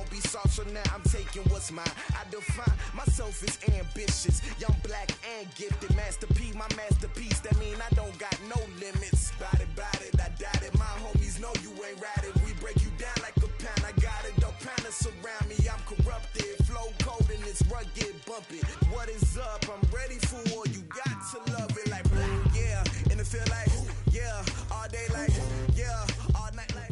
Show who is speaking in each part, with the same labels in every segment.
Speaker 1: won't be soft, so now I'm taking what's mine. I define myself as ambitious, young, black, and gifted. Master P, my masterpiece. That mean I don't got no limits. Bout it, I doubt it. My homies know you ain't ratted. We break you down like a pound. I got it, don't pound us around me. I'm corrupted, flow cold and it's rugged, bumpy. What is up? I'm ready for war. You got to love it like yeah, and it feel like yeah, all day like yeah, all night like.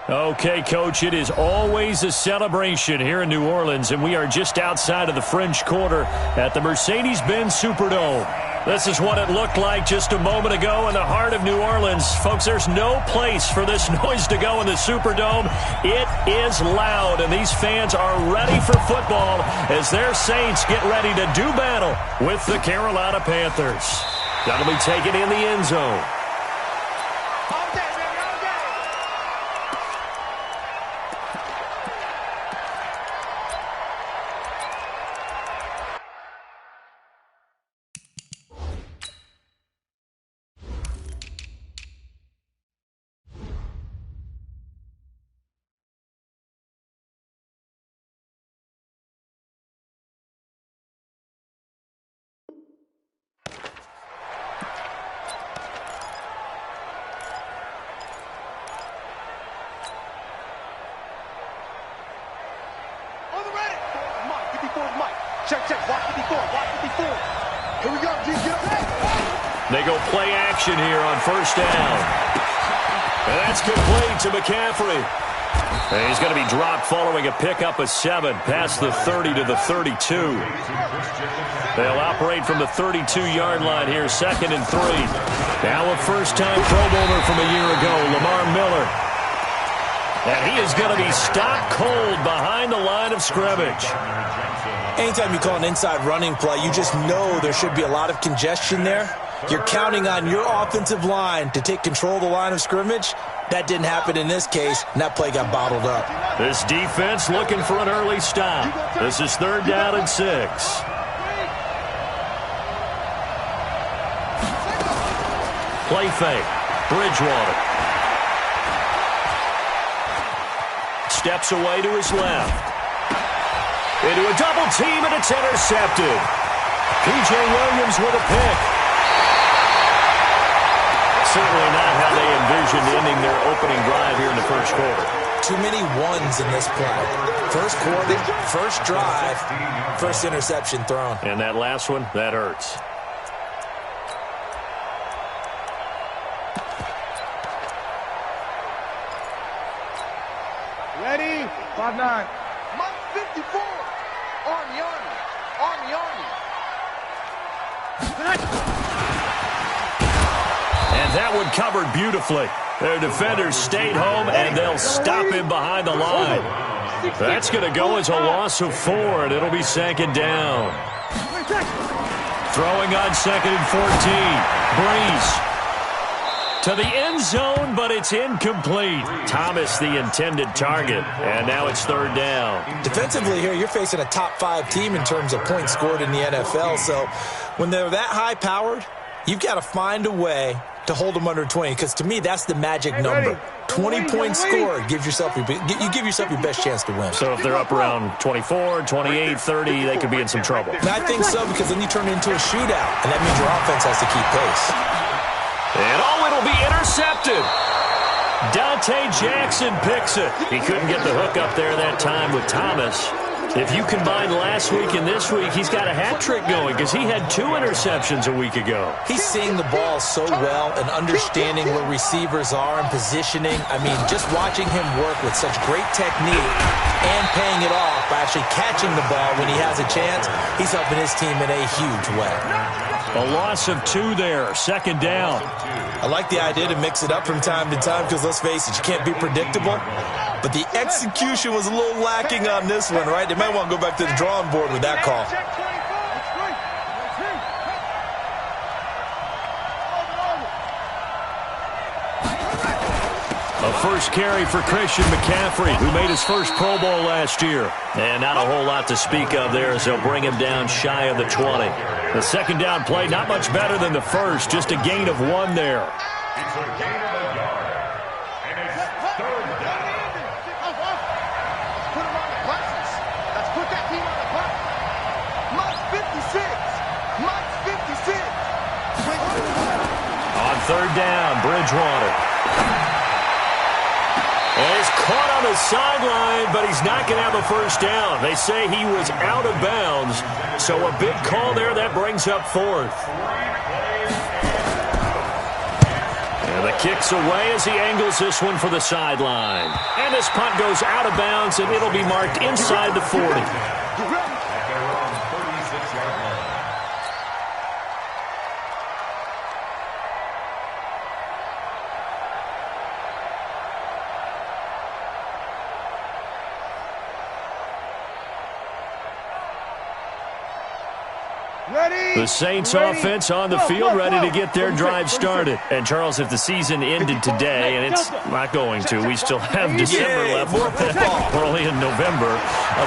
Speaker 2: Okay, Coach, it is always a celebration here in New Orleans, and we are just outside of the French Quarter at the Mercedes-Benz Superdome. This is what it looked like just a moment ago in the heart of New Orleans. Folks, there's no place for this noise to go in the Superdome. It is loud, and these fans are ready for football as their Saints get ready to do battle with the Carolina Panthers. That'll be taken in the end zone.
Speaker 3: Check, watch 54. Here we go, G, get up.
Speaker 2: They go play action here on first down. And that's complete to McCaffrey. And he's going to be dropped following a pickup of 7 past the 30 to the 32. They'll operate from the 32-yard line here, 2nd and 3. Now a first-time Pro Bowler from a year ago, Lamar Miller. And he is going to be stopped cold behind the line of scrimmage.
Speaker 4: Anytime you call an inside running play, you just know there should be a lot of congestion there. You're counting on your offensive line to take control of the line of scrimmage. That didn't happen in this case, and that play got bottled up.
Speaker 2: This defense looking for an early stop. This is 3rd down and 6. Play fake. Bridgewater. Steps away to his left. Into a double team, and it's intercepted. P.J. Williams with a pick. Certainly not how they envisioned ending their opening drive here in the first quarter.
Speaker 4: Too many ones in this play. First quarter, first drive, first interception thrown.
Speaker 2: And that last one, that hurts.
Speaker 3: Ready? 5-9. Mike 54. Army.
Speaker 2: And that one covered beautifully. Their defenders stayed home, and they'll stop him behind the line. That's going to go as a loss of 4, and it'll be 2nd down. Throwing on 2nd and 14. Breeze to the end zone, but it's incomplete. Thomas, the intended target, and now it's 3rd down.
Speaker 4: Defensively here, you're facing a top 5 team in terms of points scored in the NFL, so when they're that high-powered, you've got to find a way to hold them under 20, because to me, that's the magic number. 20 points scored gives yourself you give yourself your best chance to win.
Speaker 2: So if they're up around 24, 28, 30, they could be in some trouble.
Speaker 4: And I think so, because then you turn it into a shootout, and that means your offense has to keep pace.
Speaker 2: And it'll be intercepted. Dante Jackson picks it. He couldn't get the hook up there that time with Thomas. If you combine last week and this week, he's got a hat trick going because he had 2 interceptions a week ago.
Speaker 4: He's seeing the ball so well and understanding where receivers are and positioning. I mean, just watching him work with such great technique and paying it off by actually catching the ball when he has a chance, he's helping his team in a huge way.
Speaker 2: A loss of 2 there, 2nd down.
Speaker 4: I like the idea to mix it up from time to time because, let's face it, you can't be predictable. But the execution was a little lacking on this one, right? They might want to go back to the drawing board with that call.
Speaker 2: A first carry for Christian McCaffrey, who made his first Pro Bowl last year. And not a whole lot to speak of there as they'll bring him down shy of the 20. The 2nd down play, not much better than the first, just a gain of 1 there.
Speaker 3: Put him on the buses. Let's put that team on the bus. Mike's 56. Mike's 56.
Speaker 2: On third down, Bridgewater. And he's caught on the sideline, but he's not going to have a first down. They say he was out of bounds, so a big call there. That brings up fourth. And the kick's away as he angles this one for the sideline. And this punt goes out of bounds, and it'll be marked inside the 40. The Saints offense on the field, ready to get their drive started. And, Charles, if the season ended today, and it's not going to, we still have December left. We're only in November.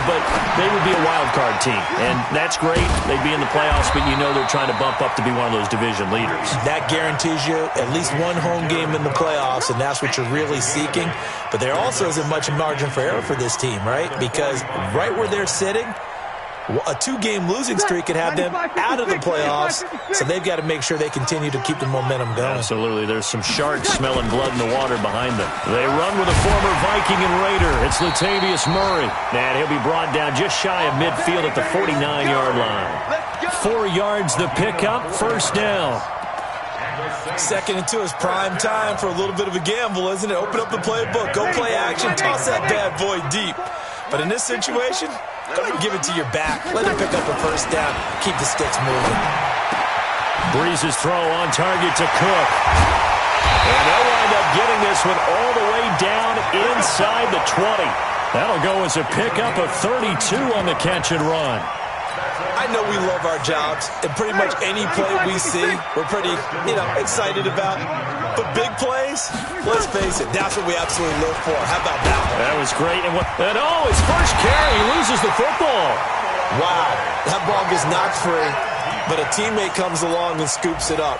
Speaker 2: But they would be a wild card team. And that's great. They'd be in the playoffs, but you know they're trying to bump up to be one of those division leaders. That guarantees you at least one home game in the playoffs, and that's what you're really seeking. But there also isn't much margin for error for this team, right? Because right where they're sitting, a two-game losing streak could have them out of the playoffs, so they've got to make sure they continue to keep the momentum going. Absolutely. There's some sharks smelling blood in the water behind them. They run with a former Viking and Raider. It's Latavius Murray. And he'll be brought down just shy of midfield at the 49-yard line. 4 yards the pickup, first down. 2nd and 2 is prime time for a little bit of a gamble, isn't it? Open up the playbook, go play action, toss that bad boy deep. But in this situation, go ahead and give it to your back. Let him pick up a first down. Keep the sticks moving. Breeze's throw on target to Cook. And they'll wind up getting this one all the way down inside the 20. That'll go as a pickup of 32 on the catch and run. I know we love our jobs, and pretty much any play we see, we're pretty, excited about. But big plays, let's face it, that's what we absolutely live for. How about that one? That was great. And his first carry, he loses the football. Wow, that ball gets knocked free, but a teammate comes along and scoops it up.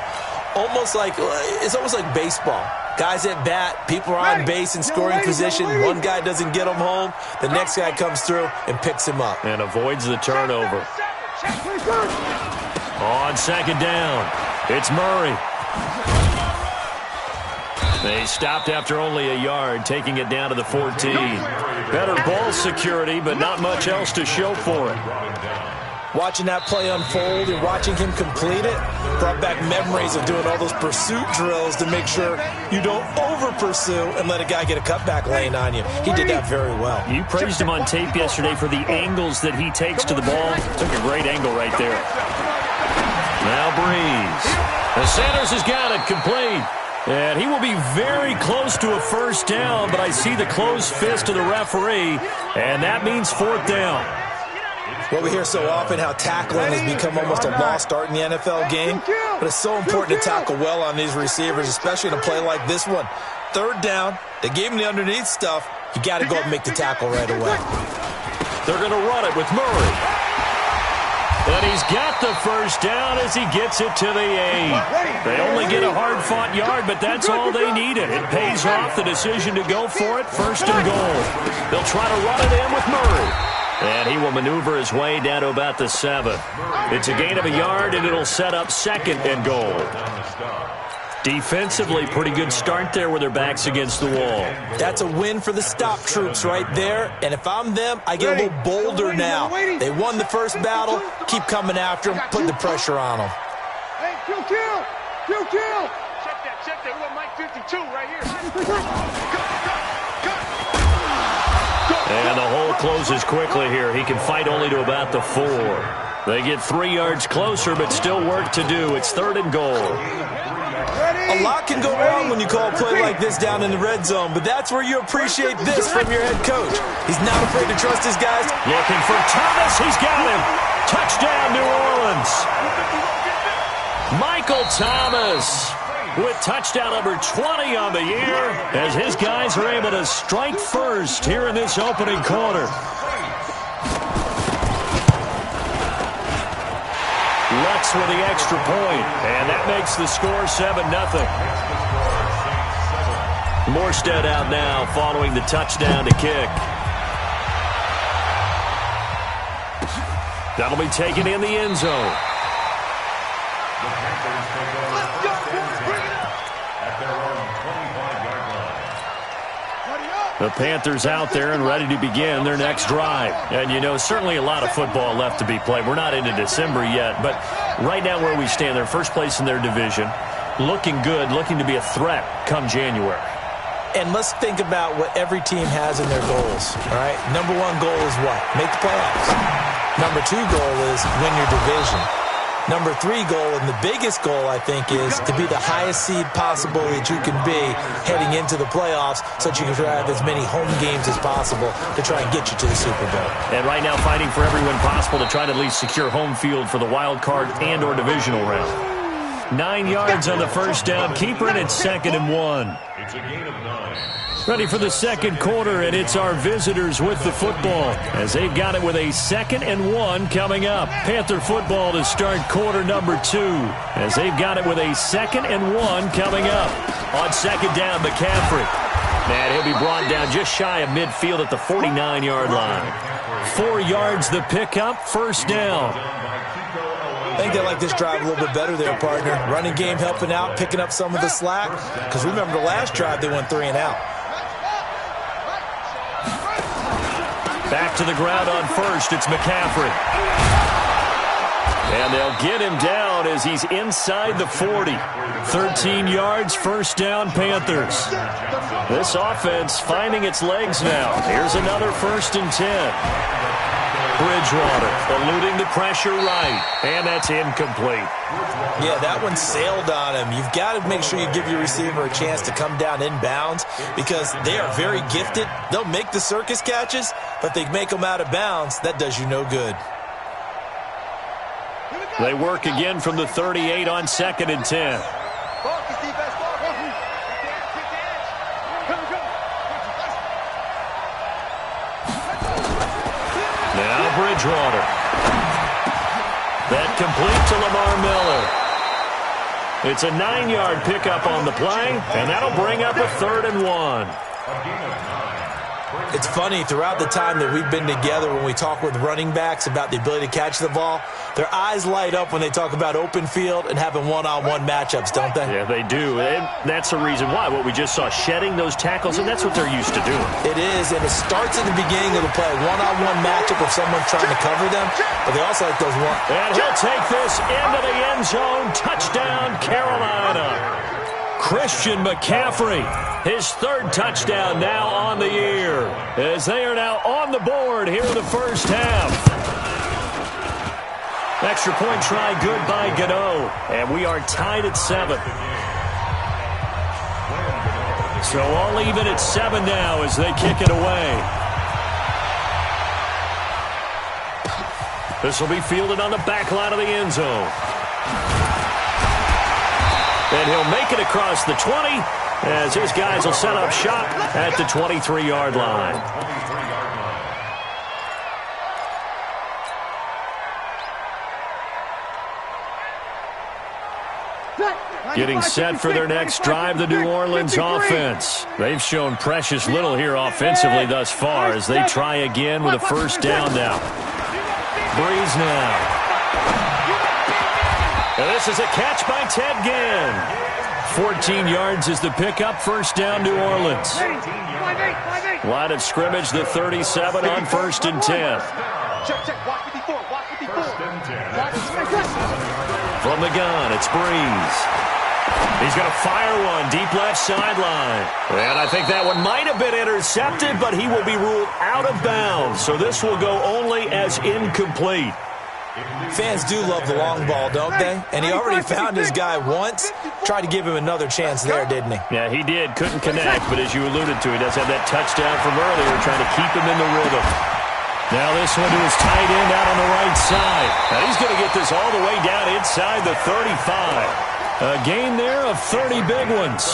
Speaker 2: It's almost like baseball. Guys at bat, people are on base in scoring position. One guy doesn't get him home. The next guy comes through and picks him up. And avoids the turnover. On second down, it's Murray. They stopped after only a yard, taking it down to the 14. Better ball security, but not much else to show for it. Watching that play unfold and watching him complete it brought back memories of doing all those pursuit drills to make sure you don't over-pursue and let a guy get a cutback lane on you. He did that very well. You praised him on tape yesterday for the angles that he takes to the ball. Took a great angle right there. Now Breeze. The Sanders has got it complete. And he will be very close to a first down, but I see the closed fist of the referee, and that means fourth down. Well, we hear so often how tackling has become almost a lost art in the NFL game, but it's so important to tackle well on these receivers, especially in a play like this one. Third down, they gave him the underneath stuff. You got to go and make the tackle right away. They're going to run it with Murray. And he's got the first down as he gets it to the 8. They only get a hard-fought yard, but that's all they needed. It pays off the decision to go for it, first and goal. They'll try to run it in with Murray. And he will maneuver his way down to about the 7. It's a gain of a yard, and it'll set up second and goal. Defensively, pretty good start there with their backs against the wall. That's a win for the stop troops right there. And if I'm them, I get a little bolder now. They won the first battle. Keep coming after them. Put the pressure on them.
Speaker 3: Hey, kill. Check that. We got Mike 52 right here.
Speaker 2: And the hole closes quickly here. He can fight only to about the 4. They get 3 yards closer, but still work to do. It's third and goal.
Speaker 4: A lot can go wrong when you call a play like this down in the red zone, but that's where you appreciate this from your head coach. He's not afraid to trust his guys.
Speaker 2: Looking for Thomas. He's got him. Touchdown, New Orleans. Michael Thomas with touchdown number 20 on the year as his guys are able to strike first here in this opening quarter. Lutz with the extra point, and that makes the score 7-0. Morstead out now following the touchdown to kick. That'll be taken in the end zone. The Panthers out there and ready to begin their next drive. And, you know, certainly a lot of football left to be played. We're not into December yet, but right now where we stand, they're first place in their division, looking good, looking to be a threat come January.
Speaker 4: And let's think about what every team has in their goals, all right? Number one goal is what? Make the playoffs. Number two goal is win your division. Number three goal, and the biggest goal, I think, is to be the highest seed possible that you can be heading into the playoffs so that you can have as many home games as possible to try and get you to the Super Bowl.
Speaker 2: And right now fighting for every win possible to try to at least secure home field for the wild card and or divisional round. 9 yards on the first down. Keeper, and it's 2nd and 1.
Speaker 5: It's a gain of 9.
Speaker 2: Ready for the second quarter, and it's our visitors with the football as they've got it with a 2nd and 1 coming up. Panther football to start quarter number 2 as they've got it with a 2nd and 1 coming up. On second down, McCaffrey. And he'll be brought down just shy of midfield at the 49-yard line. 4 yards the pickup, first down.
Speaker 4: I think they like this drive a little bit better there, partner. Running game helping out, picking up some of the slack. Because remember the last drive, they went 3 and out.
Speaker 2: Back to the ground on first, it's McCaffrey. And they'll get him down as he's inside the 40. 13 yards, first down, Panthers. This offense finding its legs now. Here's another 1st and 10. Bridgewater eluding the pressure right, and that's incomplete.
Speaker 4: Yeah, that one sailed on him. You've got to make sure you give your receiver a chance to come down inbounds because they are very gifted. They'll make the circus catches, but they make them out of bounds. That does you no good.
Speaker 2: They work again from the 38 on 2nd and 10. Now Bridgewater. That complete to Lamar Miller. It's a 9-yard pickup on the play, and that'll bring up a 3rd and 1.
Speaker 4: It's funny, throughout the time that we've been together when we talk with running backs about the ability to catch the ball, their eyes light up when they talk about open field and having one-on-one matchups, don't they?
Speaker 2: Yeah, they do. And that's the reason why. What we just saw, shedding those tackles, and that's what they're used to doing.
Speaker 4: It is, and it starts at the beginning of the play. One-on-one matchup with someone trying to cover them, but they also like those one.
Speaker 2: And he'll take this into the end zone. Touchdown, Carolina. Christian McCaffrey, his 3rd touchdown now on the year, as they are now on the board here in the first half. Extra point try good by Gano, and we are tied at 7. So all even at 7 now as they kick it away. This will be fielded on the back line of the end zone. And he'll make it across the 20 as his guys will set up shop at the 23-yard line. Getting set for their next drive, the New Orleans offense. They've shown precious little here offensively thus far as they try again with a first down now. Breeze now. And this is a catch by Ted Ginn. 14 yards is the pickup, first down, New Orleans. Line of scrimmage, the 37 on 1st and 10. From the gun, it's Breeze. He's going to fire one deep left sideline. And I think that one might have been intercepted, but he will be ruled out of bounds. So this will go only as incomplete.
Speaker 4: Fans do love the long ball, don't they? And he already found his guy once. Tried to give him another chance there, didn't he?
Speaker 2: Yeah, he did. Couldn't connect, but as you alluded to, he does have that touchdown from earlier, trying to keep him in the rhythm. Now this one to his tight end out on the right side. Now he's going to get this all the way down inside the 35. A gain there of 30 big ones.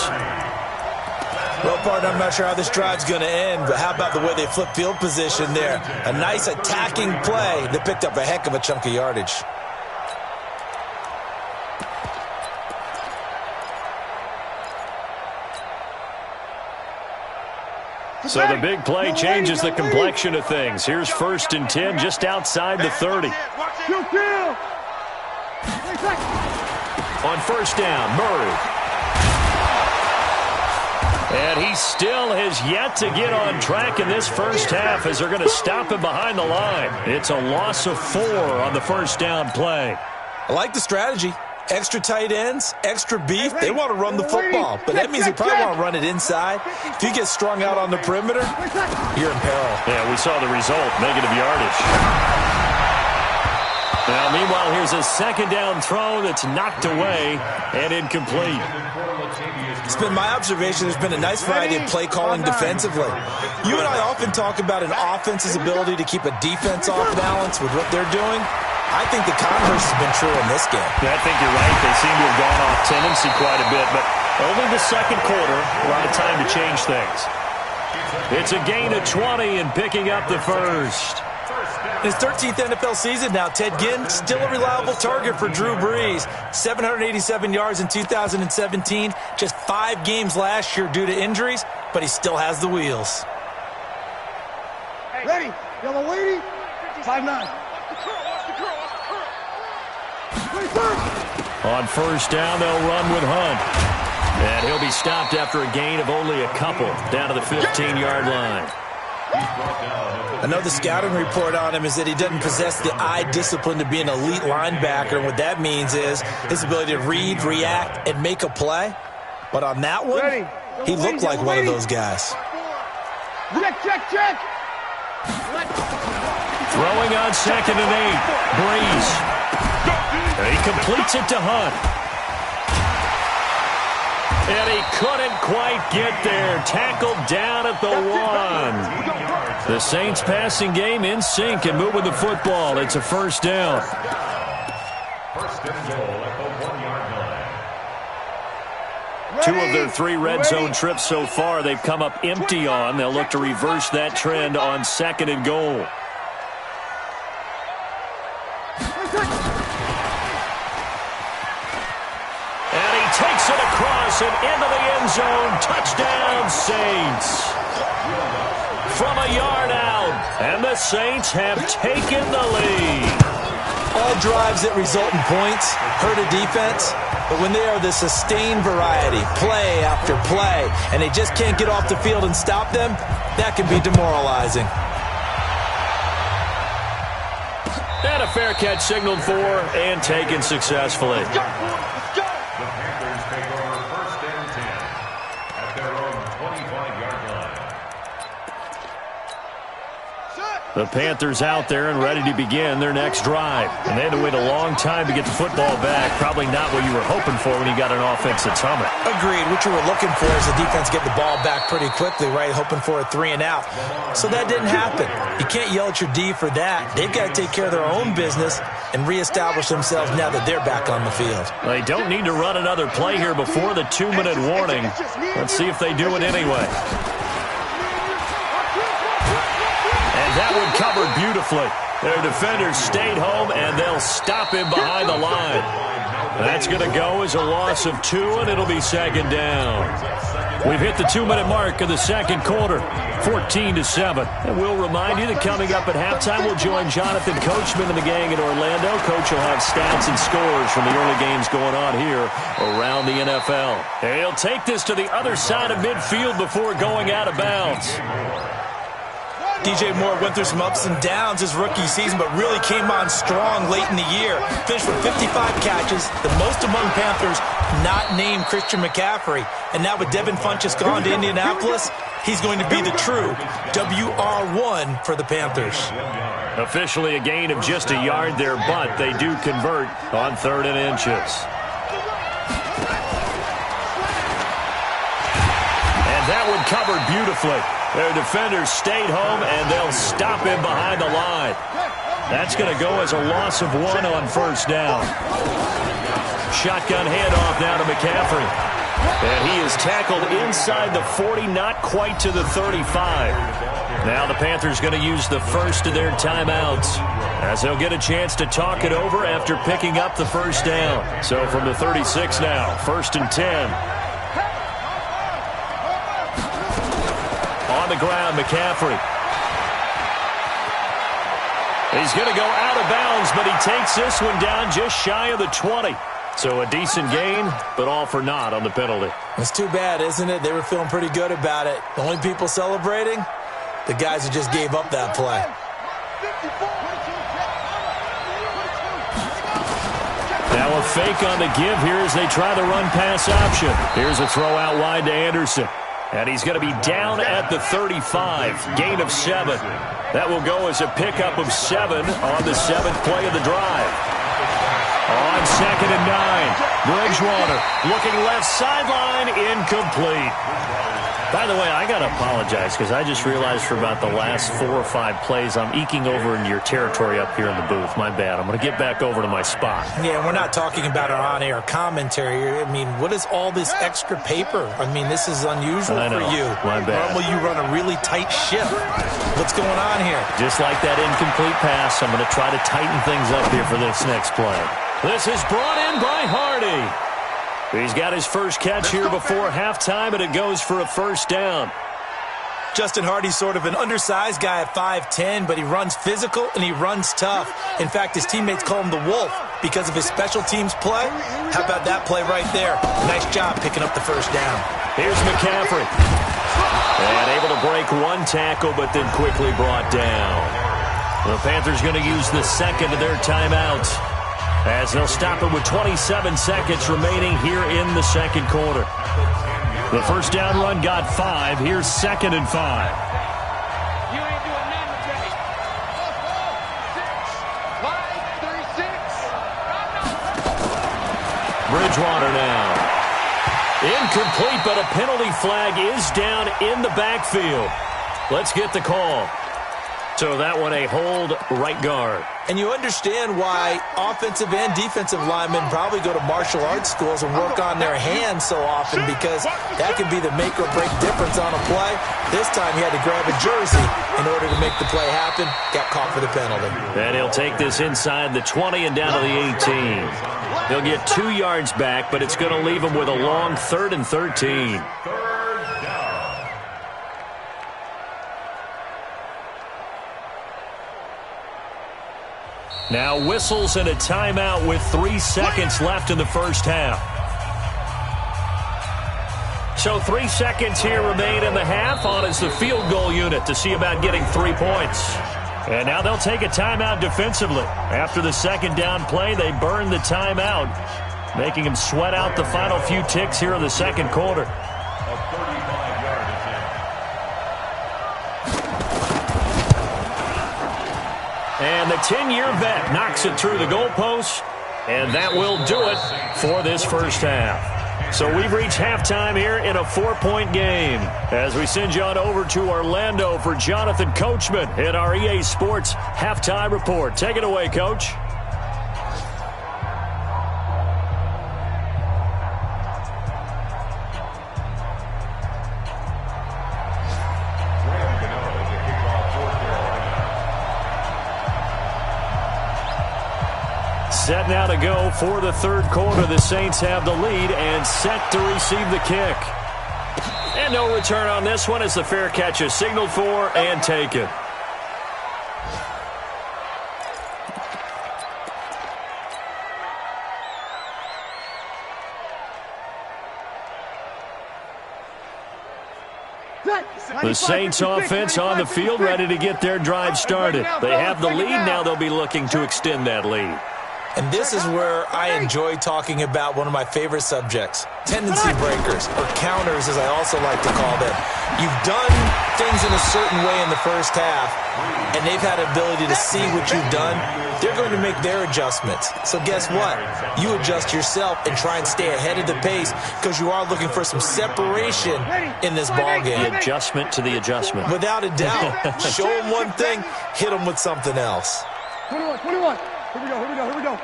Speaker 4: Well, partner, I'm not sure how this drive's going to end, but how about the way they flip field position there? A nice attacking play that picked up a heck of a chunk of yardage.
Speaker 2: So the big play changes the complexion of things. Here's 1st and 10 just outside the 30. On 1st down, Murray. And he still has yet to get on track in this first half as they're going to stop him behind the line. It's a loss of 4 on the 1st down play.
Speaker 4: I like the strategy. Extra tight ends, extra beef. They want to run the football, but that means they probably want to run it inside. If you get strung out on the perimeter, you're in peril.
Speaker 2: Yeah, we saw the result, negative yardage. Now, meanwhile, here's a 2nd down throw that's knocked away and incomplete.
Speaker 4: It's been my observation there's been a nice variety of play calling defensively. You and I often talk about an offense's ability to keep a defense off balance with what they're doing. I think the converse has been true in this game.
Speaker 2: Yeah, I think you're right. They seem to have gone off tendency quite a bit, but only the 2nd quarter, a lot of time to change things. It's a gain of 20 and picking up the 1st.
Speaker 4: His 13th NFL season now, Ted Ginn, still a reliable target for Drew Brees. 787 yards in 2017, just 5 games last year due to injuries, but he still has the wheels.
Speaker 3: Ready? Yellow lady. 5'9".
Speaker 2: On 1st down, they'll run with Hunt. And he'll be stopped after a gain of only a couple down to the 15-yard line.
Speaker 4: Another scouting report on him is that he doesn't possess the eye discipline to be an elite linebacker. And what that means is his ability to read, react, and make a play. But on that one, he looked like one of those guys.
Speaker 3: Check.
Speaker 2: Throwing on 2nd and 8. Breeze. He completes it to Hunt. And he couldn't quite get there. Tackled down at the 1. The Saints passing game in sync and moving the football. It's a 1st down.
Speaker 5: 1st and goal at the 1-yard line.
Speaker 2: 2 of their 3 red zone trips so far they've come up empty on. They'll look to reverse that trend on 2nd and goal. Takes it across and into the end zone. Touchdown, Saints. From a yard out. And the Saints have taken the lead.
Speaker 4: All drives that result in points hurt a defense. But when they are the sustained variety, play after play, and they just can't get off the field and stop them, that can be demoralizing.
Speaker 2: And a fair catch signaled for and taken successfully. The Panthers out there and ready to begin their next drive. And they had to wait a long time to get the football back. Probably not what you were hoping for when you got an offense that's humming.
Speaker 4: Agreed. What you were looking for is the defense get the ball back pretty quickly, right? Hoping for a 3 and out. So that didn't happen. You can't yell at your D for that. They've got to take care of their own business and reestablish themselves now that they're back on the field.
Speaker 2: They don't need to run another play here before the 2-minute warning. Let's see if they do it anyway. That one covered beautifully. Their defenders stayed home, and they'll stop him behind the line. That's going to go as a loss of 2, and it'll be 2nd down. We've hit the 2-minute mark of the 2nd quarter, 14-7. And we'll remind you that coming up at halftime, we'll join Jonathan Coachman and the gang in Orlando. Coach will have stats and scores from the early games going on here around the NFL. And he'll take this to the other side of midfield before going out of bounds.
Speaker 4: DJ Moore went through some ups and downs his rookie season, but really came on strong late in the year. Finished with 55 catches, the most among Panthers not named Christian McCaffrey. And now with Devin Funchess gone to Indianapolis, he's going to be the true WR1 for the Panthers.
Speaker 2: Officially a gain of just a yard there, but they do convert on 3rd and inches. And that one covered beautifully. Their defenders stayed home, and they'll stop him behind the line. That's going to go as a loss of 1 on 1st down. Shotgun handoff now to McCaffrey. And he is tackled inside the 40, not quite to the 35. Now the Panthers going to use the first of their timeouts, as they'll get a chance to talk it over after picking up the 1st down. So from the 36 now, 1st and 10. On on the ground, McCaffrey. He's going to go out of bounds, but he takes this one down just shy of the 20. So a decent gain, but all for naught on the penalty.
Speaker 4: It's too bad, isn't it? They were feeling pretty good about it. The only people celebrating, the guys who just gave up that play.
Speaker 2: Now a fake on the give here as they try the run-pass option. Here's a throw out wide to Anderson. And he's going to be down at the 35, gain of 7. That will go as a pickup of 7 on the 7th play of the drive. On 2nd and 9, Bridgewater looking left sideline, incomplete. By the way, I got to apologize because I just realized for about the last 4 or 5 plays I'm eking over into your territory up here in the booth. My bad. I'm going to get back over to my spot.
Speaker 4: Yeah, we're not talking about our on-air commentary. I mean, what is all this extra paper? I mean, this is unusual for you.
Speaker 2: My bad.
Speaker 4: Normally you run a really tight ship. What's going on here?
Speaker 2: Just like that incomplete pass, I'm going to try to tighten things up here for this next play. This is brought in by Hardy. He's got his first catch here before halftime, and it goes for a first down.
Speaker 4: Justin Hardy's sort of an undersized guy at 5'10", but he runs physical and he runs tough. In fact, his teammates call him the Wolf because of his special teams play. How about that play right there? Nice job picking up the first down.
Speaker 2: Here's McCaffrey. And able to break one tackle, but then quickly brought down. The Panthers going to use the second of their timeouts, as they'll stop it with 27 seconds remaining here in the second quarter. The first down run got 5. Here's 2nd and 5.
Speaker 3: You ain't doing nothing today. Line 36.
Speaker 2: Bridgewater now. Incomplete, but a penalty flag is down in the backfield. Let's get the call. So that one a hold right guard.
Speaker 4: And you understand why offensive and defensive linemen probably go to martial arts schools and work on their hands so often, because that can be the make or break difference on a play. This time he had to grab a jersey in order to make the play happen. Got caught for the penalty.
Speaker 2: And he'll take this inside the 20 and down to the 18. He'll get 2 yards back, but it's going to leave him with a long 3rd and 13. Now whistles and a timeout with 3 seconds left in the first half. So 3 seconds here remain in the half. On is the field goal unit to see about getting 3 points. And now they'll take a timeout defensively. After the second down play, they burn the timeout, making them sweat out the final few ticks here in the second quarter. And the 10-year vet knocks it through the goalpost, and that will do it for this first half. So we've reached halftime here in a 4-point game, as we send you on over to Orlando for Jonathan Coachman in our EA Sports Halftime Report. Take it away, Coach. Set now to go for the third quarter. The Saints have the lead and set to receive the kick. And no return on this one as the fair catch is signaled for and taken. The Saints offense on the field, ready to get their drive started. They have the lead. Now they'll be looking to extend that lead.
Speaker 4: And this is where I enjoy talking about one of my favorite subjects, tendency breakers, or counters as I also like to call them. You've done things in a certain way in the first half, and they've had the ability to see what you've done. They're going to make their adjustments. So guess what? You adjust yourself and try and stay ahead of the pace, because you are looking for some separation in this ballgame.
Speaker 2: The adjustment to the adjustment.
Speaker 4: Without a doubt. Show them one thing, hit them with something else.
Speaker 3: 21. Here we go.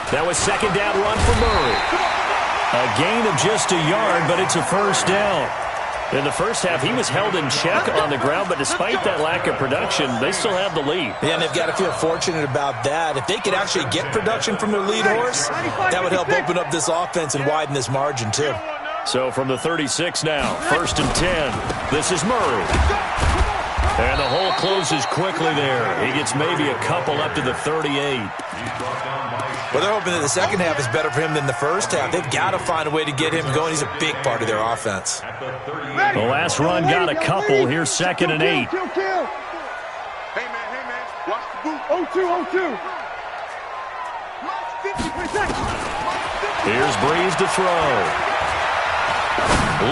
Speaker 2: That was second down run for Murray. A gain of just a yard, but it's a first down. In the first half, he was held in check on the ground, but despite that lack of production, they still have the lead.
Speaker 4: Yeah, and they've got to feel fortunate about that. If they could actually get production from their lead horse, that would help open up this offense and widen this margin, too.
Speaker 2: So from the 36 now, 1st and 10. This is Murray. And the hole closes quickly there. He gets maybe a couple up to the 38.
Speaker 4: Well, they're hoping that the second half is better for him than the first half. They've got to find a way to get him going. He's a big part of their offense.
Speaker 2: The last run got a couple. Here's 2nd and 8.
Speaker 3: Hey, man, watch the boot. 0-2.
Speaker 2: Here's Breeze to throw.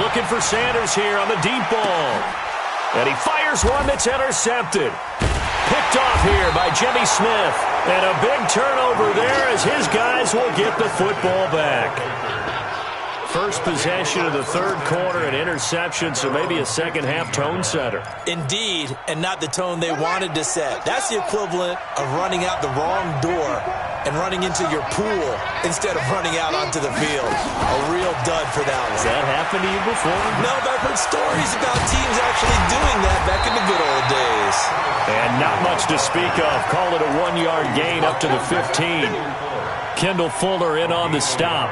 Speaker 2: Looking for Sanders here on the deep ball. And he fires one that's intercepted. Picked off here by Jimmy Smith. And a big turnover there as his guys will get the football back. First possession of the 3rd quarter, an interception, so maybe a second-half tone setter.
Speaker 4: Indeed, and not the tone they wanted to set. That's the equivalent of running out the wrong door and running into your pool instead of running out onto the field. A real dud for that one.
Speaker 2: Has that happened to you before?
Speaker 4: No, but I've heard stories about teams actually doing that back in the good old days.
Speaker 2: And not much to speak of. Call it a 1-yard gain up to the 15. Kendall Fuller in on the stop.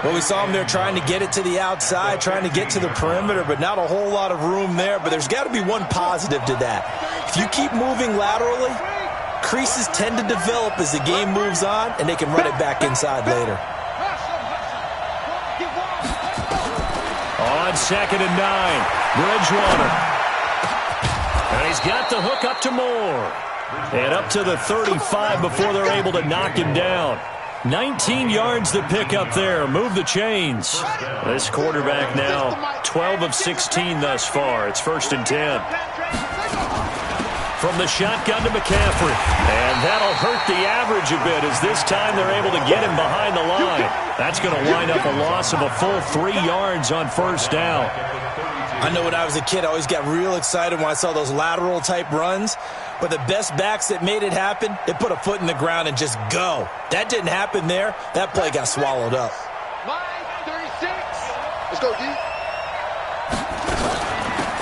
Speaker 4: Well, we saw him there trying to get it to the outside, trying to get to the perimeter, but not a whole lot of room there. But there's got to be one positive to that. If you keep moving laterally, creases tend to develop as the game moves on, and they can run it back inside later.
Speaker 2: On 2nd and 9, Bridgewater. And he's got the hook up to Moore. And up to the 35 before they're able to knock him down. 19 yards to pick up there. Move the chains. This quarterback now 12 of 16 thus far. It's 1st and 10. From the shotgun to McCaffrey. And that'll hurt the average a bit as this time they're able to get him behind the line. That's going to wind up a loss of a full 3 yards on 1st down.
Speaker 4: I know when I was a kid, I always got real excited when I saw those lateral-type runs. But the best backs that made it happen, they put a foot in the ground and just go. That didn't happen there. That play got swallowed up.
Speaker 3: Line 36. Let's go, D.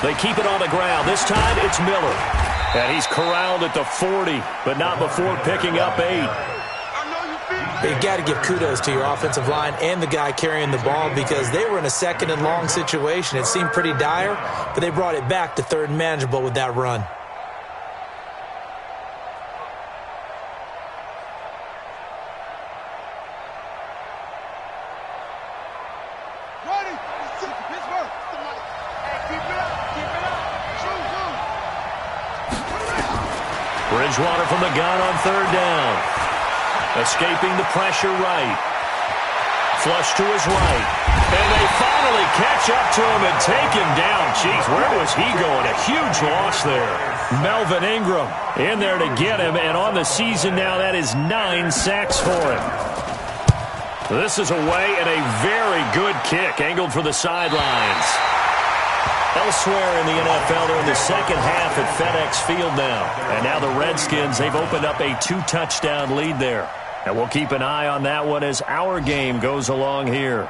Speaker 2: They keep it on the ground. This time it's Miller. And he's corralled at the 40, but not before picking up 8.
Speaker 4: You've got to give kudos to your offensive line and the guy carrying the ball because they were in a 2nd and long situation. It seemed pretty dire, but they brought it back to 3rd and manageable with that run.
Speaker 2: Bridgewater from the gun on 3rd down. Escaping the pressure right. Flush to his right. And they finally catch up to him and take him down. Jeez, where was he going? A huge loss there. Melvin Ingram in there to get him. And on the season now, that is 9 sacks for him. This is away and a very good kick. Angled for the sidelines. Elsewhere in the NFL, they're in the second half at FedEx Field now. And now the Redskins, they've opened up a 2-touchdown lead there. And we'll keep an eye on that one as our game goes along here.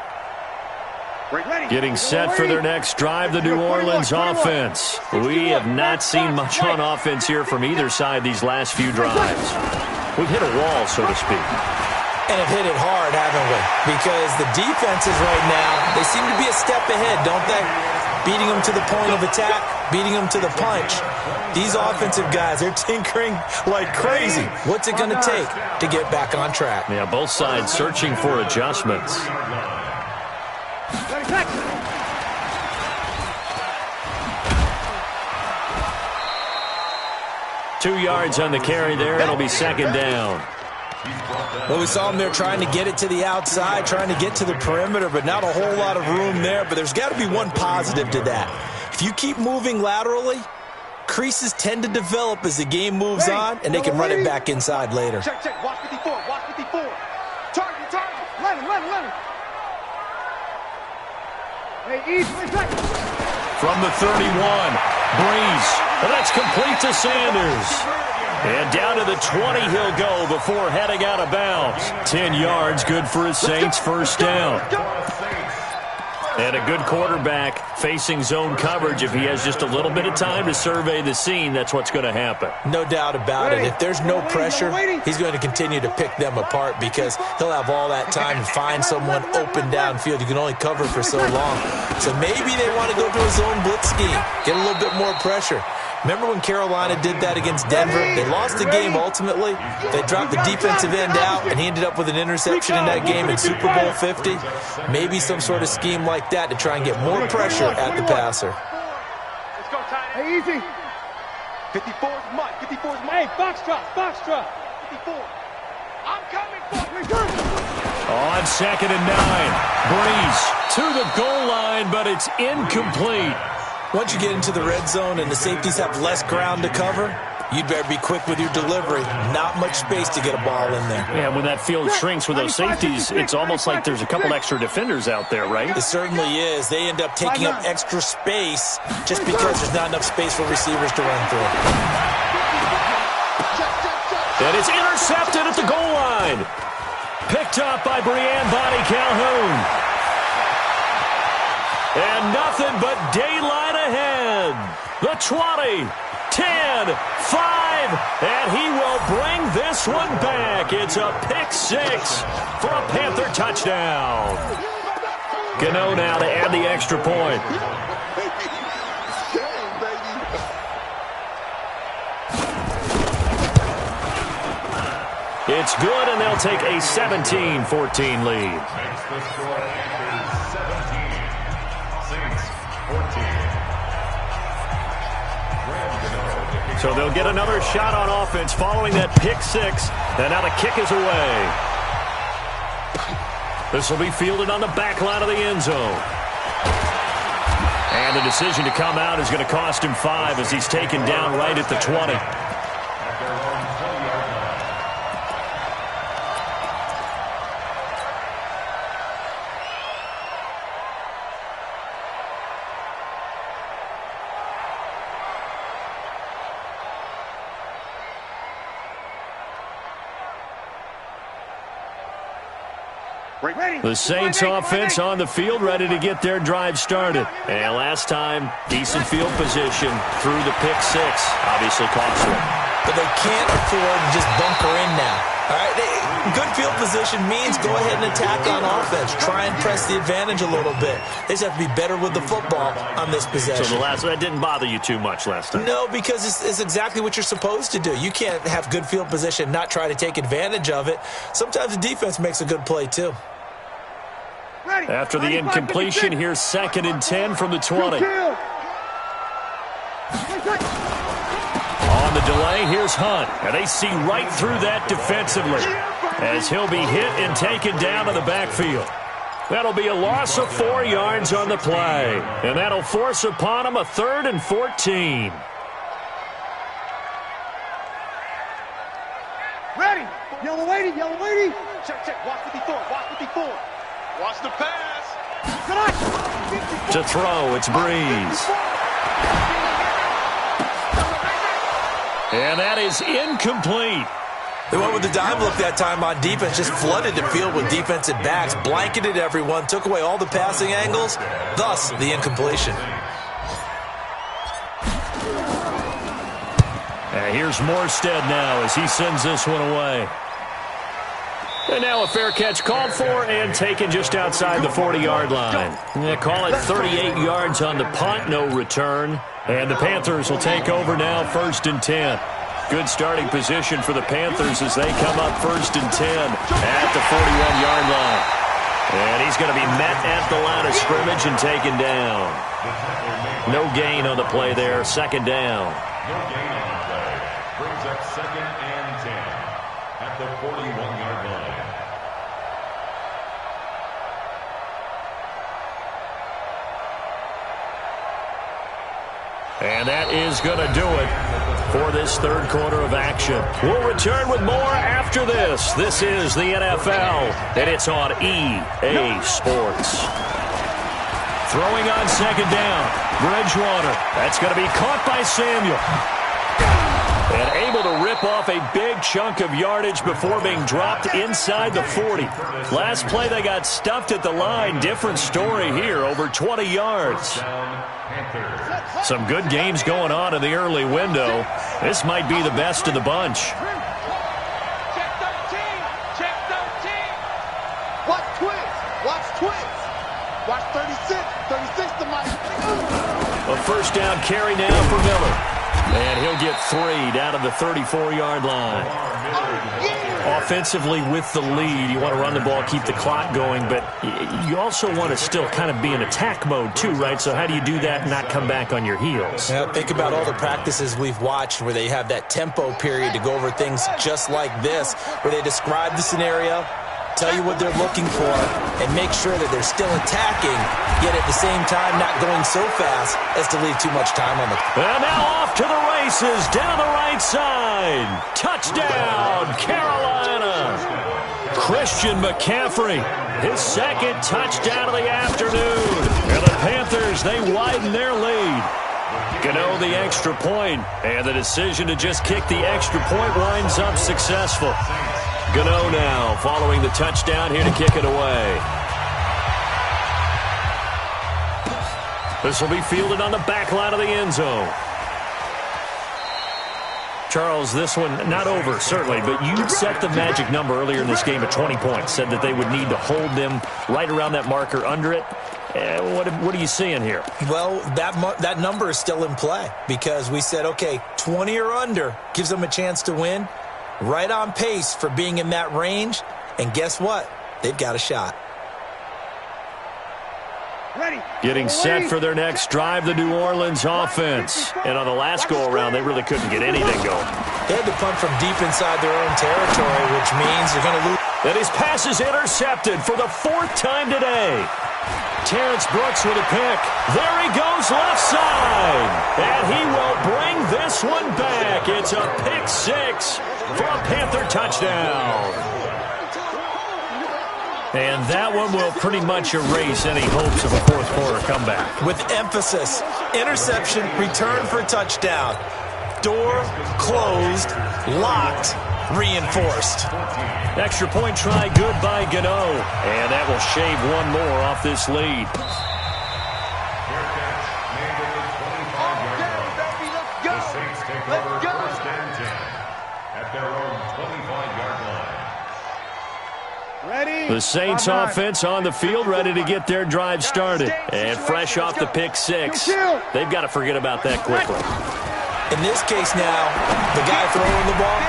Speaker 2: Getting set for their next drive, the New Orleans offense. We have not seen much on offense here from either side these last few drives. We've hit a wall, so to speak.
Speaker 4: And have hit it hard, haven't we? Because the defenses right now, they seem to be a step ahead, don't they? Beating them to the point of attack, beating them to the punch. These offensive guys, they're tinkering like crazy. What's it going to take to get back on track?
Speaker 2: Yeah, both sides searching for adjustments. Two yards on the carry there. It'll be 2nd down.
Speaker 4: Well, we saw him there trying to get it to the outside, trying to get to the perimeter, but not a whole lot of room there. But there's got to be one positive to that. If you keep moving laterally, creases tend to develop as the game moves on, and they can run it back inside later.
Speaker 3: Check. Watch 54. Target. Let him. Hey, East,
Speaker 2: From the 31, Breeze. And that's complete to Sanders. And down to the 20 he'll go before heading out of bounds. 10 yards, good for his Saints, 1st down. And a good quarterback facing zone coverage, if he has just a little bit of time to survey the scene, that's what's going to happen.
Speaker 4: No doubt about it. If there's no pressure, he's going to continue to pick them apart because he'll have all that time to find someone open downfield. You can only cover for so long. So maybe they want to go to a zone blitz scheme, get a little bit more pressure. Remember when Carolina did that against Denver? They lost the game ultimately. They dropped the defensive end out, and he ended up with an interception in that game in Super Bowl 50. Maybe some sort of scheme like that to try and get more pressure at the passer.
Speaker 3: Let's go, tight end. Hey, easy. 54's Mike. 54's Mike. Hey, box drop. 54. I'm coming for
Speaker 2: On 2nd and 9, Breeze to the goal line, but it's incomplete.
Speaker 4: Once you get into the red zone and the safeties have less ground to cover, you'd better be quick with your delivery. Not much space to get a ball in there.
Speaker 2: Yeah, when that field shrinks with those safeties, it's almost like there's a couple extra defenders out there, right?
Speaker 4: It certainly is. They end up taking up extra space just because there's not enough space for receivers to run through.
Speaker 2: And it's intercepted at the goal line. Picked up by Breanne Bonnie Calhoun. And nothing but daylight ahead. The 20, 10, 5, and he will bring this one back. It's a pick 6 for a Panther touchdown. Gano now to add the extra point. It's good, and they'll take a 17-14 lead. So they'll get another shot on offense following that pick 6. And now the kick is away. This will be fielded on the back line of the end zone. And the decision to come out is going to cost him 5 as he's taken down right at the 20. The Saints offense on the field, ready to get their drive started. And last time, decent field position through the pick 6. Obviously costly.
Speaker 4: But they can't afford to just bunker in now. All right, good field position means go ahead and attack on offense. Try and press the advantage a little bit. They just have to be better with the football on this possession.
Speaker 2: So that didn't bother you too much last time?
Speaker 4: No, because it's exactly what you're supposed to do. You can't have good field position and not try to take advantage of it. Sometimes the defense makes a good play, too.
Speaker 2: After the incompletion, here's 2nd and 10 from the 20. On the delay, here's Hunt. And they see right through that defensively as he'll be hit and taken down to the backfield. That'll be a loss of 4 yards on the play. And that'll force upon him a 3rd and 14.
Speaker 3: Ready. Yellow lady. Check. Watch 54. Watch the pass.
Speaker 2: To throw, it's Breeze. And that is incomplete.
Speaker 4: They went with the dime look that time on defense, just flooded the field with defensive backs, blanketed everyone, took away all the passing angles, thus the incompletion.
Speaker 2: And here's Morstead now as he sends this one away. And now a fair catch called for and taken just outside the 40-yard line. They call it 38 yards on the punt, no return. And the Panthers will take over now, 1st and 10. Good starting position for the Panthers as they come up 1st and 10 at the 41-yard line. And he's going to be met at the line of scrimmage and taken down. No gain on the play there, 2nd down.
Speaker 5: No gain on the play. Brings up 2nd and 10 at the 41-yard line.
Speaker 2: And that is going to do it for this 3rd quarter of action. We'll return with more after this. This is the NFL, and it's on EA Sports. Throwing on 2nd down, Bridgewater. That's going to be caught by Samuel. And able to rip off a big chunk of yardage before being dropped inside the 40. Last play, they got stuffed at the line. Different story here, over 20 yards. Some good games going on in the early window. This might be the best of the bunch.
Speaker 3: Check 13. Check 13. Watch twins. Watch twins. Watch 36. 36 to Mike.
Speaker 2: A first down carry now for Miller. And he'll get 3 down to the 34-yard line. Offensively with the lead, you want to run the ball, keep the clock going, but you also want to still kind of be in attack mode too, right? So how do you do that and not come back on your heels?
Speaker 4: Yeah, think about all the practices we've watched where they have that tempo period to go over things just like this, where they describe the scenario, tell you what they're looking for, and make sure that they're still attacking, yet at the same time not going so fast as to leave too much time on the...
Speaker 2: And now off to the races, down the right side. Touchdown, Carolina. Christian McCaffrey, his second touchdown of the afternoon. And the Panthers, they widen their lead. Gano the extra point, and the decision to just kick the extra point winds up successful. Gano now following the touchdown here to kick it away. This will be fielded on the back line of the end zone. Charles, this one not over, certainly, but you set the magic number earlier in this game at 20 points, said that they would need to hold them right around that marker under it. What are you seeing here?
Speaker 4: Well, that number is still in play because we said, okay, 20 or under gives them a chance to win. Right on pace for being in that range. And guess what? They've got a shot.
Speaker 3: Ready.
Speaker 2: Getting set for their next drive, the New Orleans offense. And on the last go-around, they really couldn't get anything going.
Speaker 4: They had to punt from deep inside their own territory, which means they're going to lose.
Speaker 2: And his pass is intercepted for the 4th time today. Terrence Brooks with a pick. There he goes left side. And he will bring this one back. It's a pick 6 for a Panther touchdown. And that one will pretty much erase any hopes of a fourth quarter comeback.
Speaker 4: With emphasis, interception, return for touchdown. Door closed, locked, reinforced.
Speaker 2: Extra point try good by Gano. And that will shave one more off this lead. The Saints offense on the field, ready to get their drive started. And fresh off the pick 6. They've got to forget about that quickly.
Speaker 4: In this case now, the guy throwing the ball,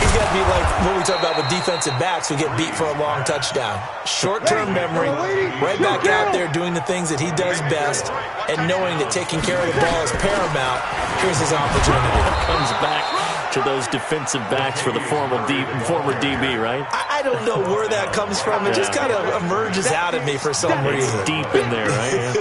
Speaker 4: he's got to be like what we talk about with defensive backs who get beat for a long touchdown. Short-term memory, right back out there doing the things that he does best, and knowing that taking care of the ball is paramount. Here's his opportunity.
Speaker 2: Comes back to those defensive backs for the former DB, right?
Speaker 4: I don't know where that comes from. It just kind of emerges out of me for some reason.
Speaker 2: It's deep in there, right? Yeah.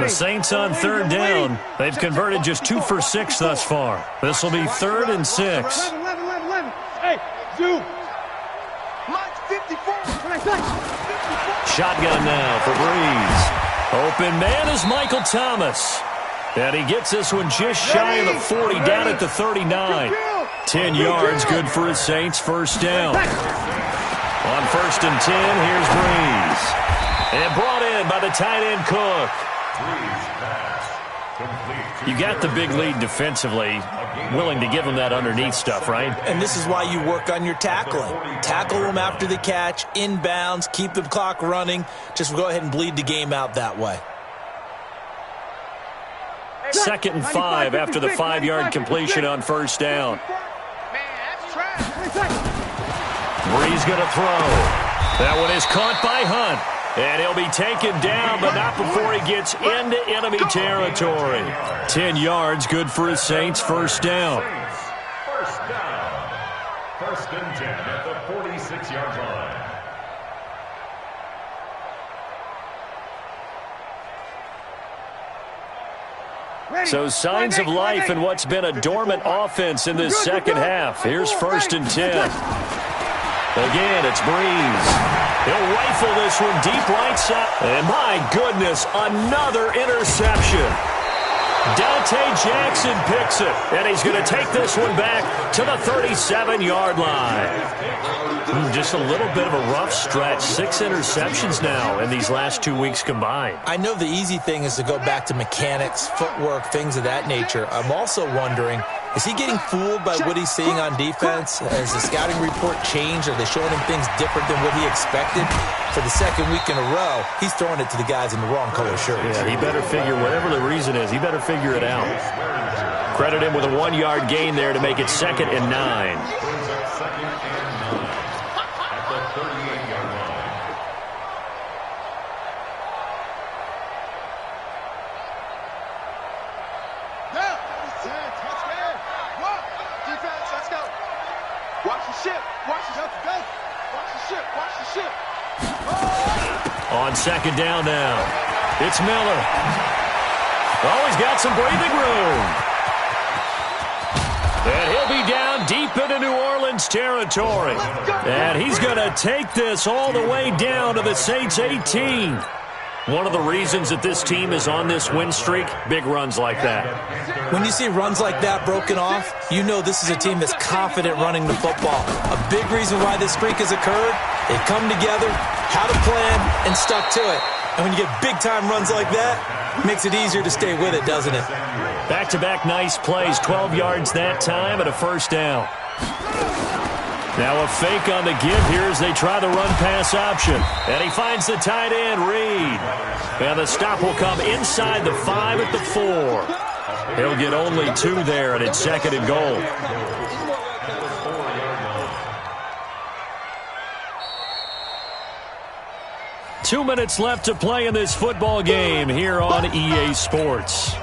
Speaker 2: The Saints on 3rd down. They've converted just 2 for 6 thus far. This will be 3rd and 6.
Speaker 3: 11. Hey, zoom. Mike 54.
Speaker 2: Shotgun now for Breeze. Open man is Michael Thomas. And he gets this one just shy of the 40, down at the 39. 10 yards, good for his Saints, first down. On 1st and 10, here's Breeze. And brought in by the tight end Cook. You got the big lead defensively, willing to give them that underneath stuff, right?
Speaker 4: And this is why you work on your tackling. Tackle them after the catch, inbounds, keep the clock running. Just go ahead and bleed the game out that way.
Speaker 2: 2nd and 5 after the 5-yard completion on 1st down. Breeze going to throw. That one is caught by Hunt. And he'll be taken down, but not before he gets into enemy territory. 10 yards, good for his Saints, first down.
Speaker 5: First down. 1st and 10 at the 46-yard line.
Speaker 2: So signs of life in what's been a dormant offense in this second half. Here's 1st and 10. Again, it's Breeze. He'll rifle this one deep right side. And my goodness, another interception. Down Jackson picks it, and he's going to take this one back to the 37-yard line. Just a little bit of a rough stretch. 6 interceptions now in these last 2 weeks combined.
Speaker 4: I know the easy thing is to go back to mechanics, footwork, things of that nature. I'm also wondering, is he getting fooled by what he's seeing on defense? Has the scouting report changed? Are they showing him things different than what he expected? For the second week in a row, he's throwing it to the guys in the wrong color shirts.
Speaker 2: Yeah, he better figure, whatever the reason is, he better figure it out. Credit him with a 1-yard gain there to make it 2nd and 9. On 2nd down now, it's Miller. Oh, he's got some breathing room. And he'll be down deep into New Orleans territory. And he's going to take this all the way down to the Saints' 18. One of the reasons that this team is on this win streak, big runs like that.
Speaker 4: When you see runs like that broken off, you know this is a team that's confident running the football. A big reason why this streak has occurred, they've come together, had a plan, and stuck to it. And when you get big-time runs like that, it makes it easier to stay with it, doesn't it?
Speaker 2: Back-to-back nice plays, 12 yards that time and a 1st down. Now a fake on the give here as they try the run-pass option. And he finds the tight end, Reed. And the stop will come inside the 5 at the 4. He'll get only 2 there, and it's 2nd and goal. Two minutes left to play in this football game here on EA Sports.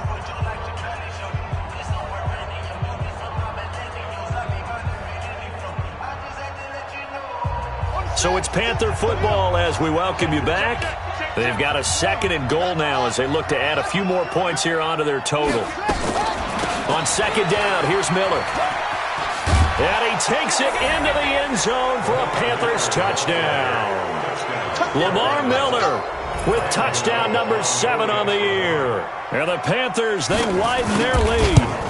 Speaker 2: So it's Panther football as we welcome you back. They've got a 2nd and goal now as they look to add a few more points here onto their total. On 2nd down, here's Miller. And he takes it into the end zone for a Panthers touchdown. Lamar Miller with touchdown number 7 on the year. And the Panthers, they widen their lead.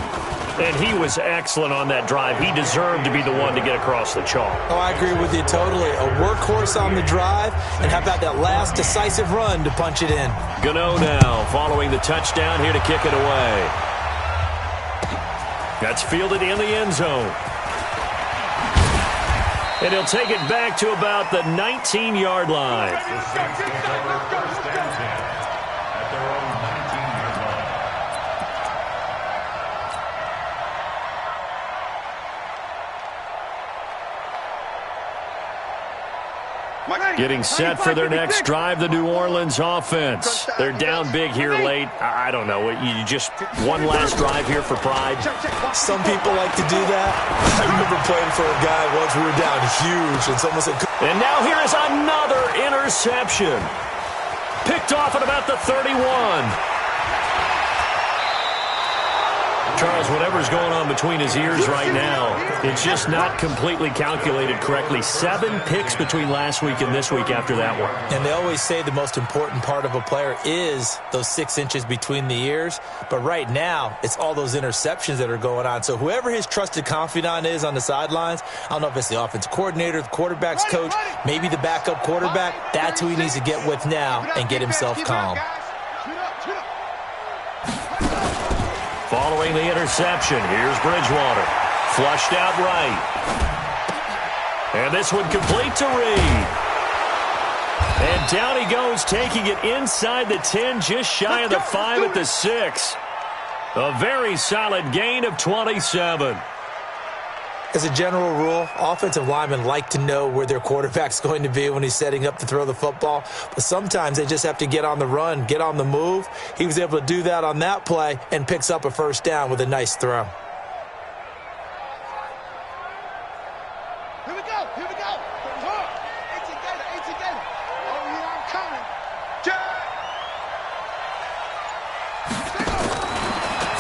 Speaker 2: And he was excellent on that drive. He deserved to be the one to get across the chalk.
Speaker 4: Oh, I agree with you totally. A workhorse on the drive, and how about that last decisive run to punch it in?
Speaker 2: Gano now following the touchdown here to kick it away. That's fielded in the end zone. And he'll take it back to about the 19-yard line. Getting set for their next drive, the New Orleans offense. They're down big here late. I don't know. You just one last drive here for pride.
Speaker 4: Some people like to do that. I remember playing for a guy once. We were down huge, and someone said...
Speaker 2: And now here is another interception. Picked off at about the 31. Charles, whatever's going on between his ears right now, it's just not completely calculated correctly. 7 picks between last week and this week after that one.
Speaker 4: And they always say the most important part of a player is those 6 inches between the ears. But right now, it's all those interceptions that are going on. So whoever his trusted confidant is on the sidelines, I don't know if it's the offensive coordinator, the quarterback's coach, maybe the backup quarterback, that's who he needs to get with now and get himself calm.
Speaker 2: Following the interception, here's Bridgewater. Flushed out right. And this one complete to Reed. And down he goes, taking it inside the 10, just shy of the 5 at the 6. A very solid gain of 27.
Speaker 4: As a general rule, offensive linemen like to know where their quarterback's going to be when he's setting up to throw the football. But sometimes they just have to get on the run, get on the move. He was able to do that on that play and picks up a first down with a nice throw.
Speaker 3: Here we go. Here we go. It's together. It's together. Oh, yeah, I'm coming.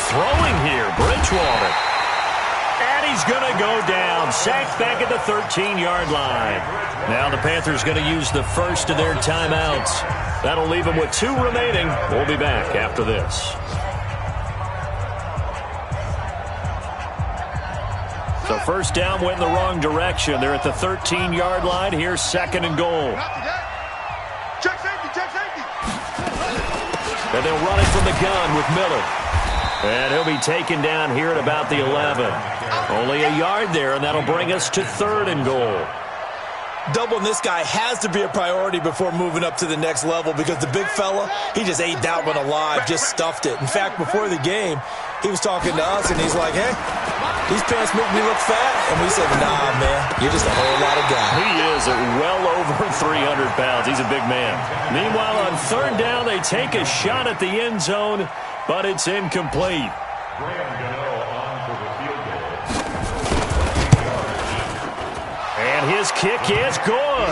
Speaker 2: Throwing here, Bridgewater. And he's going to go down. Sacked back at the 13-yard line. Now the Panthers going to use the first of their timeouts. That'll leave them with 2 remaining. We'll be back after this. So first down went in the wrong direction. They're at the 13-yard line. Here's 2nd and goal.
Speaker 3: Check safety, check safety.
Speaker 2: And they'll run it from the gun with Miller. And he'll be taken down here at about the 11. Only a yard there, and that'll bring us to 3rd and goal.
Speaker 4: Doubling this guy has to be a priority before moving up to the next level because the big fella, he just ate that one alive, just stuffed it. In fact, before the game, he was talking to us, and he's like, hey, these pants make me look fat. And we said, nah, man, you're just a whole lot of guy.
Speaker 2: He is at well over 300 pounds. He's a big man. Meanwhile, on 3rd down, they take a shot at the end zone, but it's incomplete. And his kick is good.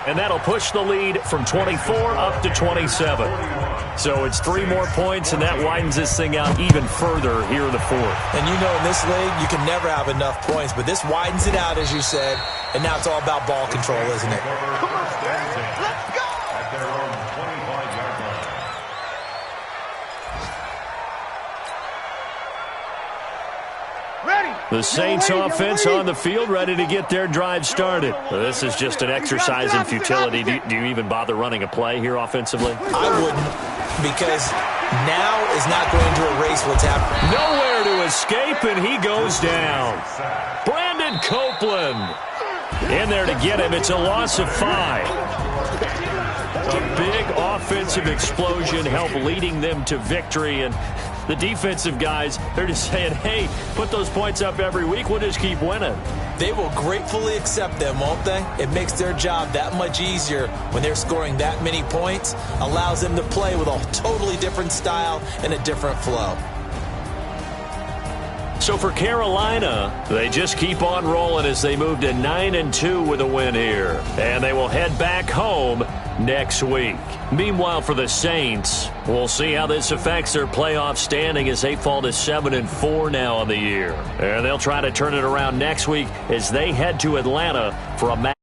Speaker 2: And that'll push the lead from 24 up to 27. So it's 3 more points, and that widens this thing out even further here in the 4th.
Speaker 4: And you know in this league, you can never have enough points, but this widens it out, as you said, and now it's all about ball control, isn't it?
Speaker 3: Come on, let's go.
Speaker 5: At their own 25-yard line.
Speaker 3: Ready.
Speaker 2: The Saints offense on the field, ready to get their drive started. This is just an exercise in futility. Do you even bother running a play here offensively?
Speaker 4: I wouldn't, because now is not going to erase what's happening.
Speaker 2: Nowhere to escape, and he goes down. Brandon Copeland in there to get him. It's a loss of 5. A big offensive explosion helped leading them to victory, and the defensive guys, they're just saying, hey, put those points up every week. We'll just keep winning.
Speaker 4: They will gratefully accept them, won't they? It makes their job that much easier when they're scoring that many points, allows them to play with a totally different style and a different flow.
Speaker 2: So for Carolina, they just keep on rolling as they move to 9-2 with a win here. And they will head back home next week. Meanwhile, for the Saints, we'll see how this affects their playoff standing as they fall to 7-4 now on the year. And they'll try to turn it around next week as they head to Atlanta for a match.